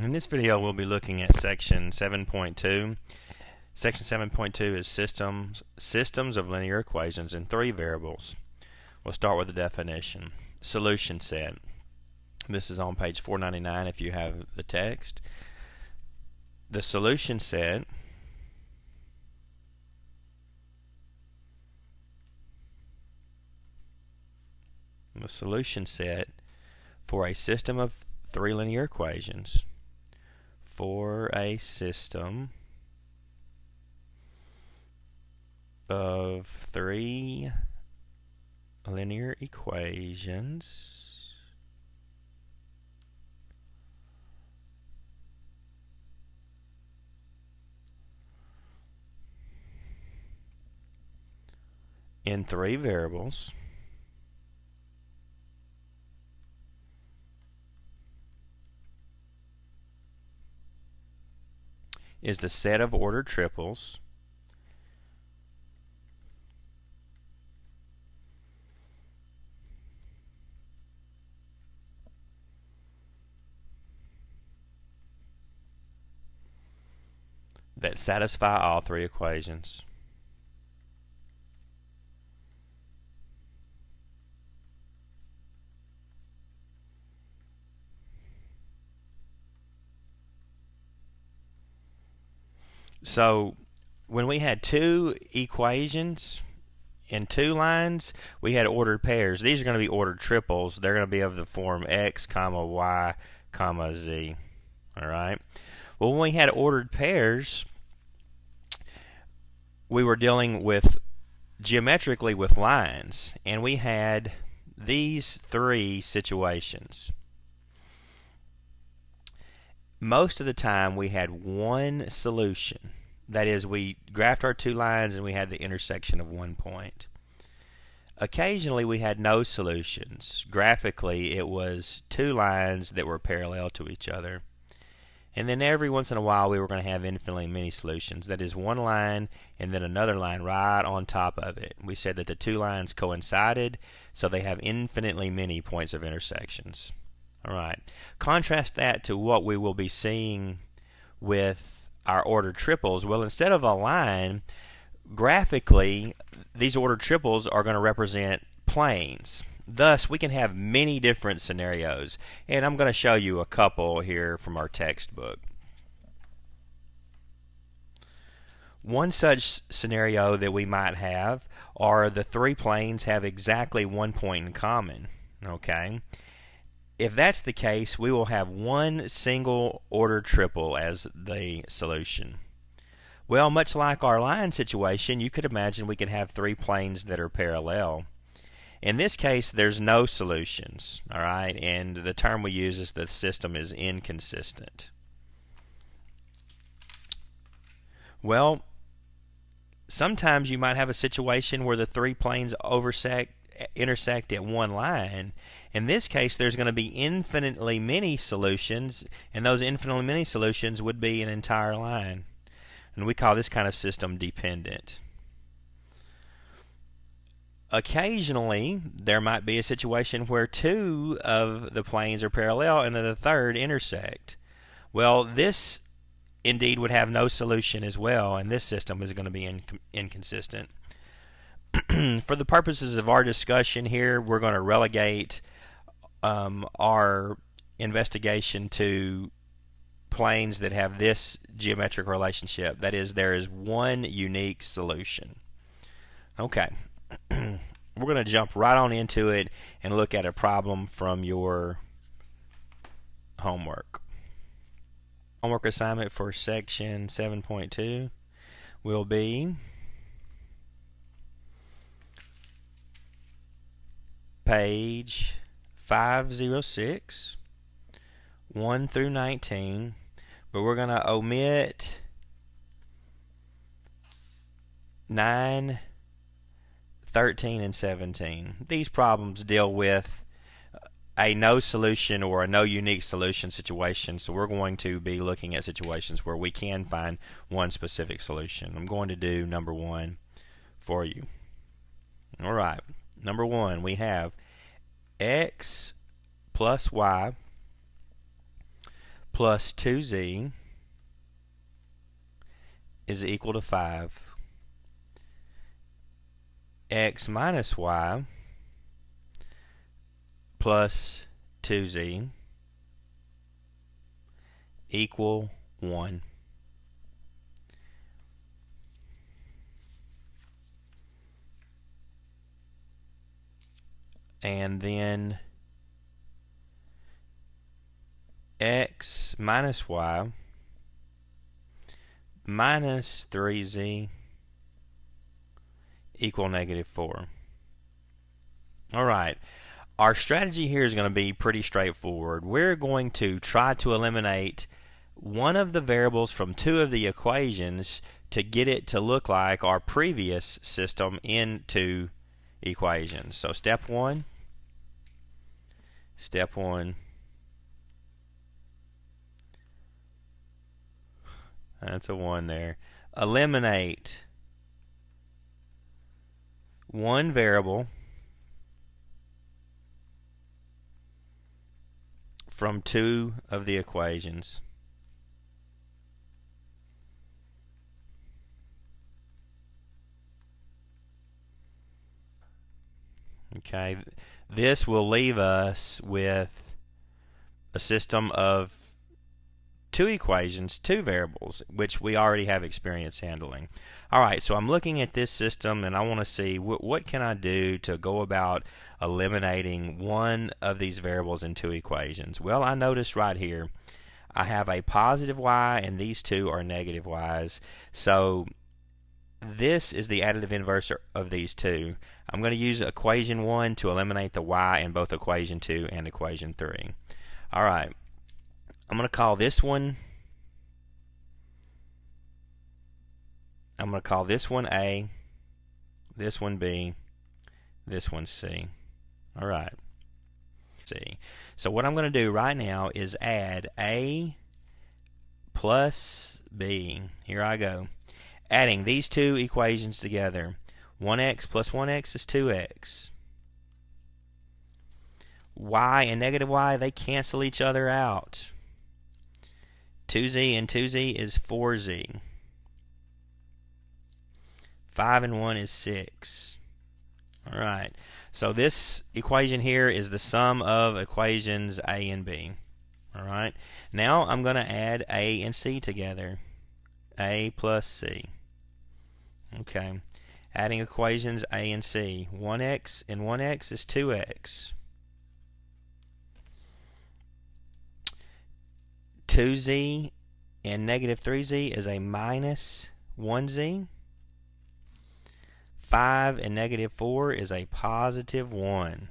In this video we'll be looking at section 7.2. Section 7.2 is systems of linear equations in three variables. We'll start with the definition. Solution set. This is on page 499 if you have the text. The solution set for a system of three linear equations, for a system of three linear equations in three variables is the set of ordered triples that satisfy all three equations. So when we had two equations in two lines, we had ordered pairs. These are going to be ordered triples. They're going to be of the form x, y, z. Alright? Well, when we had ordered pairs, we were dealing with geometrically with lines, and we had these three situations. Most of the time we had one solution. That is, we graphed our two lines and we had the intersection of one point. Occasionally we had no solutions. Graphically it was two lines that were parallel to each other. And then every once in a while we were going to have infinitely many solutions. That is, one line and then another line right on top of it. We said that the two lines coincided, so they have infinitely many points of intersections. Alright, contrast that to what we will be seeing with our ordered triples. Well, instead of a line, graphically, these ordered triples are going to represent planes. Thus, we can have many different scenarios, and I'm going to show you a couple here from our textbook. One such scenario that we might have are the three planes have exactly one point in common. Okay? If that's the case, we will have one single ordered triple as the solution. Well, much like our line situation, you could imagine we could have three planes that are parallel. In this case, there's no solutions, all right? And the term we use is the system is inconsistent. Well, sometimes you might have a situation where the three planes intersect at one line. In this case, there's going to be infinitely many solutions, and those infinitely many solutions would be an entire line. And we call this kind of system dependent. Occasionally, there might be a situation where two of the planes are parallel and then the third intersect. Well, this indeed would have no solution as well, and this system is going to be inconsistent. For the purposes of our discussion here, we're going to relegate our investigation to planes that have this geometric relationship. That is, there is one unique solution. Okay, we're going to jump right on into it and look at a problem from your homework. Homework assignment for section 7.2 will be page 506, 1 through 19, but we're going to omit 9, 13, and 17. These problems deal with a no solution or a no unique solution situation, so we're going to be looking at situations where we can find one specific solution. I'm going to do number 1 for you. Alright, number 1, we have x plus y plus 2z is equal to 5. X minus y plus 2z equal 1. And then x minus y minus 3z equal negative 4. Alright, our strategy here is going to be pretty straightforward. We're going to try to eliminate one of the variables from two of the equations to get it to look like our previous system in two equations. So step one, that's a 1 there. Eliminate one variable from two of the equations. Okay, this will leave us with a system of two equations, two variables, which we already have experience handling. Alright, so I'm looking at this system and I want to see what can I do to go about eliminating one of these variables in two equations. Well, I noticed right here I have a positive y and these two are negative y's. So this is the additive inverse of these two. I'm going to use equation 1 to eliminate the y in both equation 2 and equation 3. Alright, I'm going to call this one, A, this one B, this one C. Alright, C. So what I'm going to do right now is add A plus B. Here I go. Adding these two equations together. 1x plus 1x is 2x. Y and negative y, they cancel each other out. 2z and 2z is 4z. 5 and 1 is 6. Alright, so this equation here is the sum of equations A and B. Alright, now I'm going to add A and C together. A plus C. Okay, adding equations A and C. 1x and 1x is 2x. 2z and negative 3z is a minus 1z. 5 and negative 4 is a positive 1.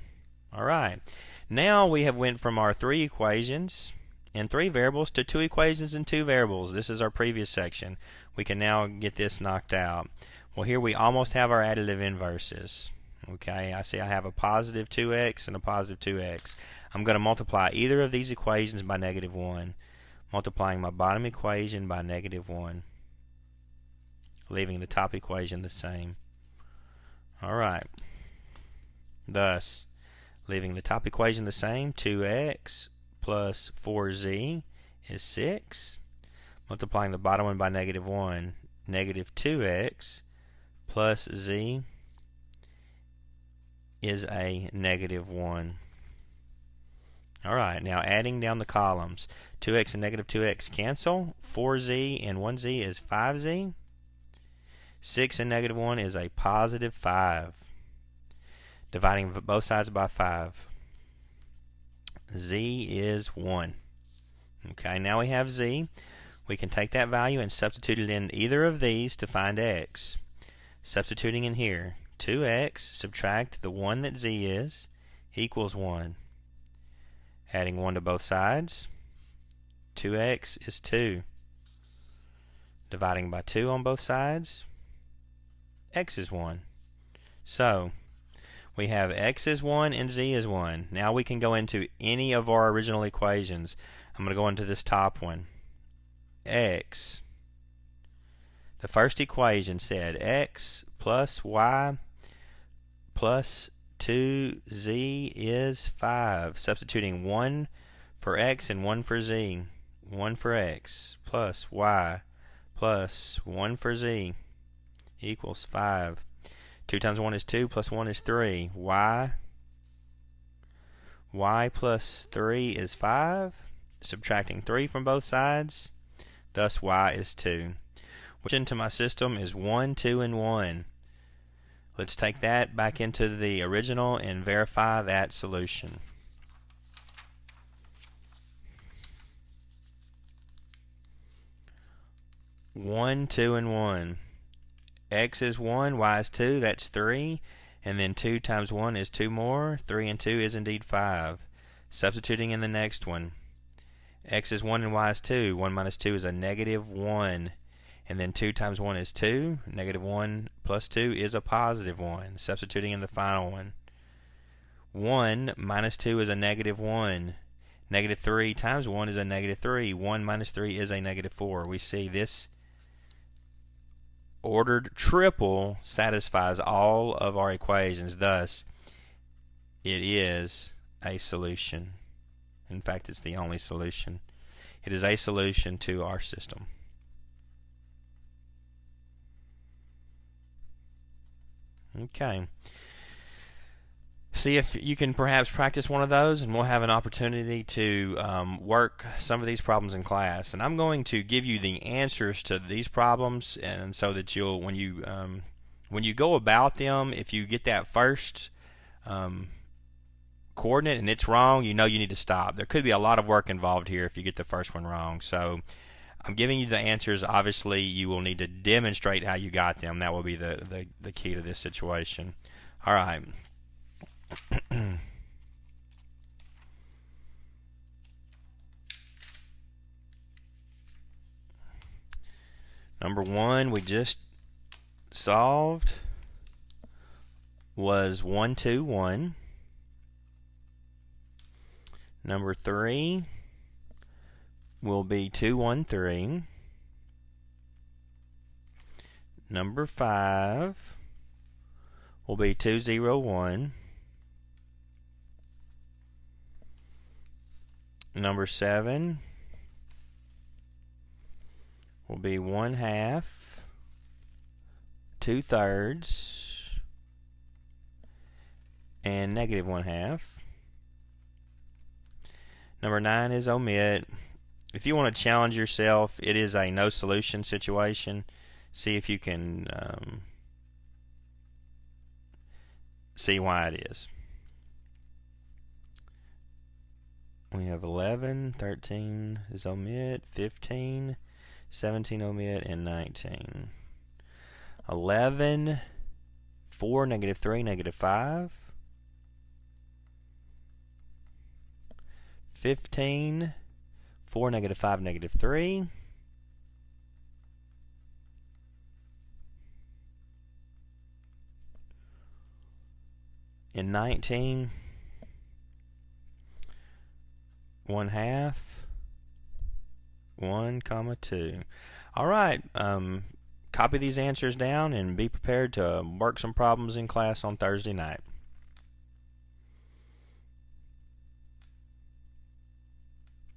Alright, now we have went from our three equations and three variables to two equations and two variables. This is our previous section. We can now get this knocked out. Well, here we almost have our additive inverses. Okay, I see I have a positive 2x and a positive 2x. I'm going to multiply either of these equations by negative 1. Multiplying my bottom equation by negative 1. Leaving the top equation the same. Alright. Thus, leaving the top equation the same, 2x plus 4z is 6. Multiplying the bottom one by negative 1, negative 2x plus z is a negative 1. Alright, now adding down the columns. 2x and negative 2x cancel. 4z and 1z is 5z. 6 and negative 1 is a positive 5. Dividing both sides by 5. Z is 1. Okay, now we have z. We can take that value and substitute it in either of these to find x. Substituting in here, 2x, subtract the 1 that z is, equals 1. Adding 1 to both sides, 2x is 2. Dividing by 2 on both sides, x is 1. So, we have x is 1 and z is 1. Now we can go into any of our original equations. I'm going to go into this top one. X. The first equation said x plus y plus 2z is 5. Substituting 1 for x and 1 for z. 1 for x plus y plus 1 for z equals 5. 2 times 1 is 2 plus 1 is 3. Y plus 3 is 5. Subtracting 3 from both sides. Thus y is 2. Which into my system is 1, 2, and 1. Let's take that back into the original and verify that solution. One, 2, and 1. X is 1, y is 2, that's 3. And then 2 times 1 is 2 more. 3 and 2 is indeed 5. Substituting in the next one. X is 1 and y is 2. 1 minus 2 is a negative 1. And then 2 times 1 is 2. Negative 1 plus 2 is a positive 1. Substituting in the final one. 1 minus 2 is a negative 1. Negative 3 times 1 is a negative 3. 1 minus 3 is a negative 4. We see this ordered triple satisfies all of our equations. Thus, it is a solution. In fact, it's the only solution. It is a solution to our system. Okay. See if you can perhaps practice one of those, and we'll have an opportunity to work some of these problems in class. And I'm going to give you the answers to these problems, and so that you'll, when you go about them, if you get that first coordinate and it's wrong, you know you need to stop. There could be a lot of work involved here if you get the first one wrong. So I'm giving you the answers. Obviously, you will need to demonstrate how you got them. That will be the key to this situation. All right. Number 1 we just solved was 1, 2, 1. Number 3 will be 2, 1, 3. Number 5 will be 2, 0, 1. Number 7 will be 1/2, 2/3, and negative 1/2. Number 9 is omit. If you want to challenge yourself, it is a no solution situation. See if you can see why it is. We have 11, 13 is omit, 15, 17 omit, and 19. 11, 4, negative 3, negative 5. 15, 4, negative 5, negative 3. And 19, 1/2, 1, 2. All right, copy these answers down and be prepared to work some problems in class on Thursday night.